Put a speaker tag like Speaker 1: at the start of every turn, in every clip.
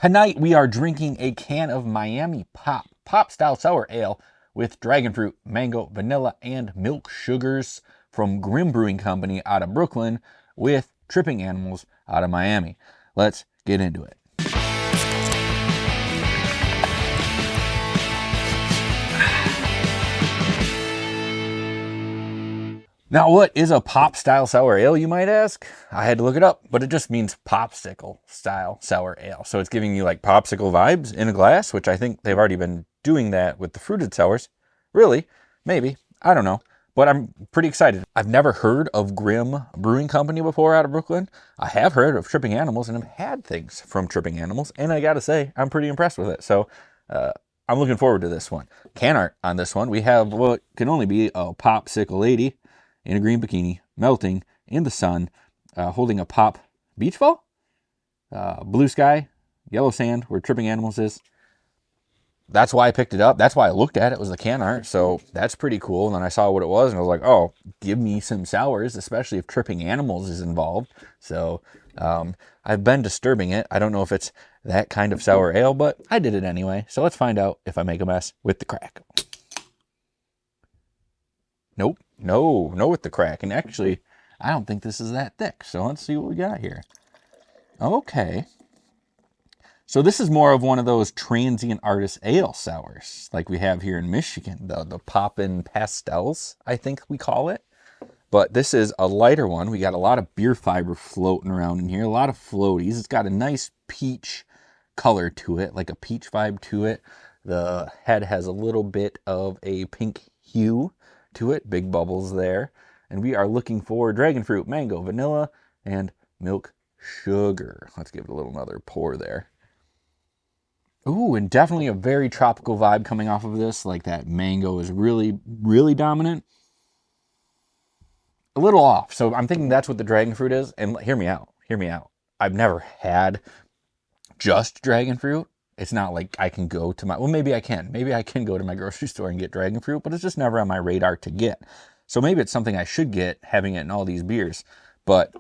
Speaker 1: Tonight we are drinking a can of Miami Pop style sour ale with dragon fruit, mango, vanilla, and milk sugars from Grimm Brewing Company out of Brooklyn with Tripping Animals out of Miami. Let's get into it. Now, what is a pop style sour ale, you might ask? I had to look it up, but it just means popsicle style sour ale. So it's giving you like popsicle vibes in a glass, which I think they've already been doing that with the fruited sours. Really? Maybe. I don't know. But I'm pretty excited. I've never heard of Grimm Brewing Company before out of Brooklyn. I have heard of Tripping Animals and have had things from Tripping Animals. And I gotta say, I'm pretty impressed with it. So I'm looking forward to this one. Can art on this one. We have what can only be a popsicle lady in a green bikini, melting in the sun, holding a pop beach ball, blue sky, yellow sand, where Tripping Animals is. That's why I picked it up. That's why I looked at it, was the can art. So that's pretty cool. And then I saw what it was and I was like, oh, give me some sours, especially if Tripping Animals is involved. So I've been disturbing it. I don't know if it's that kind of sour ale, but I did it anyway. So let's find out if I make a mess with the crack. Nope. No with the crack. And actually, I don't think this is that thick. So let's see what we got here. Okay. So this is more of one of those transient artist ale sours like we have here in Michigan. The Poppin' Pastels, I think we call it. But this is a lighter one. We got a lot of beer fiber floating around in here. A lot of floaties. It's got a nice peach color to it, like a peach vibe to it. The head has a little bit of a pink hue to it, big bubbles there, and we are looking for dragon fruit, mango, vanilla, and milk sugar. Let's give it a little another pour there. Ooh, and definitely a very tropical vibe coming off of this. Like that mango is really, really dominant. A little off, so I'm thinking that's what the dragon fruit is. And hear me out. I've never had just dragon fruit. It's not like I can go to my, well, maybe I can. Maybe I can go to my grocery store and get dragon fruit, but it's just never on my radar to get. So maybe it's something I should get, having it in all these beers, but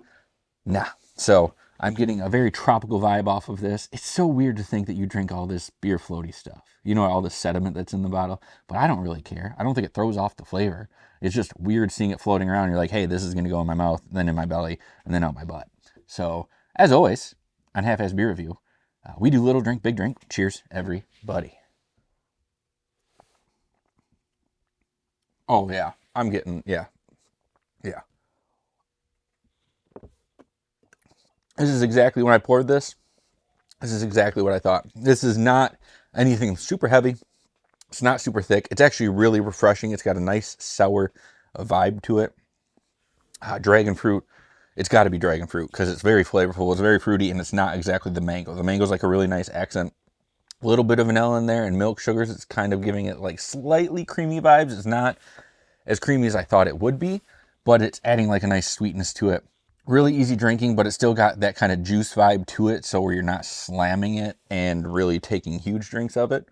Speaker 1: nah. So I'm getting a very tropical vibe off of this. It's so weird to think that you drink all this beer floaty stuff. You know, all the sediment that's in the bottle, but I don't really care. I don't think it throws off the flavor. It's just weird seeing it floating around. You're like, hey, this is going to go in my mouth, then in my belly, and then out my butt. So as always, on Half-Ass Beer Review, we do little drink, big drink. Cheers, everybody. Oh, yeah. I'm getting, yeah. This is exactly, when I poured this is exactly what I thought. This is not anything super heavy. It's not super thick. It's actually really refreshing. It's got a nice sour vibe to it. Dragon fruit. It's got to be dragon fruit because it's very flavorful. It's very fruity, and it's not exactly the mango. The mango's like a really nice accent. A little bit of vanilla in there and milk sugars. It's kind of giving it like slightly creamy vibes. It's not as creamy as I thought it would be, but it's adding like a nice sweetness to it. Really easy drinking, but it's still got that kind of juice vibe to it, so where you're not slamming it and really taking huge drinks of it.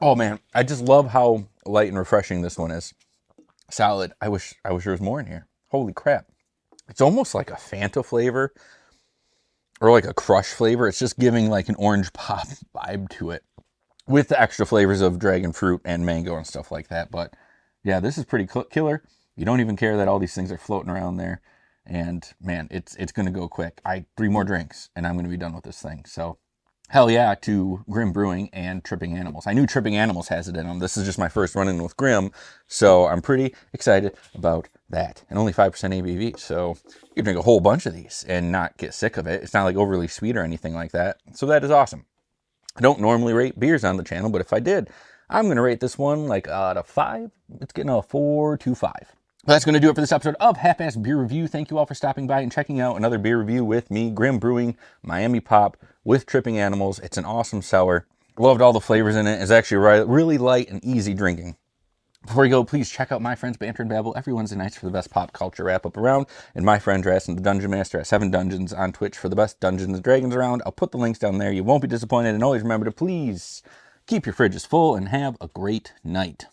Speaker 1: Oh man, I just love how light and refreshing this one is. Solid. I wish there was more in here. Holy crap. It's almost like a Fanta flavor or like a Crush flavor. It's just giving like an orange pop vibe to it with the extra flavors of dragon fruit and mango and stuff like that. But yeah, this is pretty killer. You don't even care that all these things are floating around there. And man, it's going to go quick. 3 more drinks and I'm going to be done with this thing. So hell yeah to Grimm Brewing and Tripping Animals. I knew Tripping Animals has it in them. This is just my first run-in with Grimm, so I'm pretty excited about that. And only 5% ABV, so you can drink a whole bunch of these and not get sick of it. It's not like overly sweet or anything like that, so that is awesome. I don't normally rate beers on the channel, but if I did, I'm going to rate this one like out of 5. It's getting a 4.25. That's going to do it for this episode of Half-Ass Beer Review. Thank you all for stopping by and checking out another beer review with me, Grimm Brewing, Miami Pop with Tripping Animals. It's an awesome sour. Loved all the flavors in it. It's actually really light and easy drinking. Before you go, please check out my friends Banter and Babble every Wednesday nights for the best pop culture wrap-up around, and my friend Drassen, the Dungeon Master at 7 Dungeons on Twitch for the best Dungeons and Dragons around. I'll put the links down there. You won't be disappointed, and always remember to please keep your fridges full and have a great night.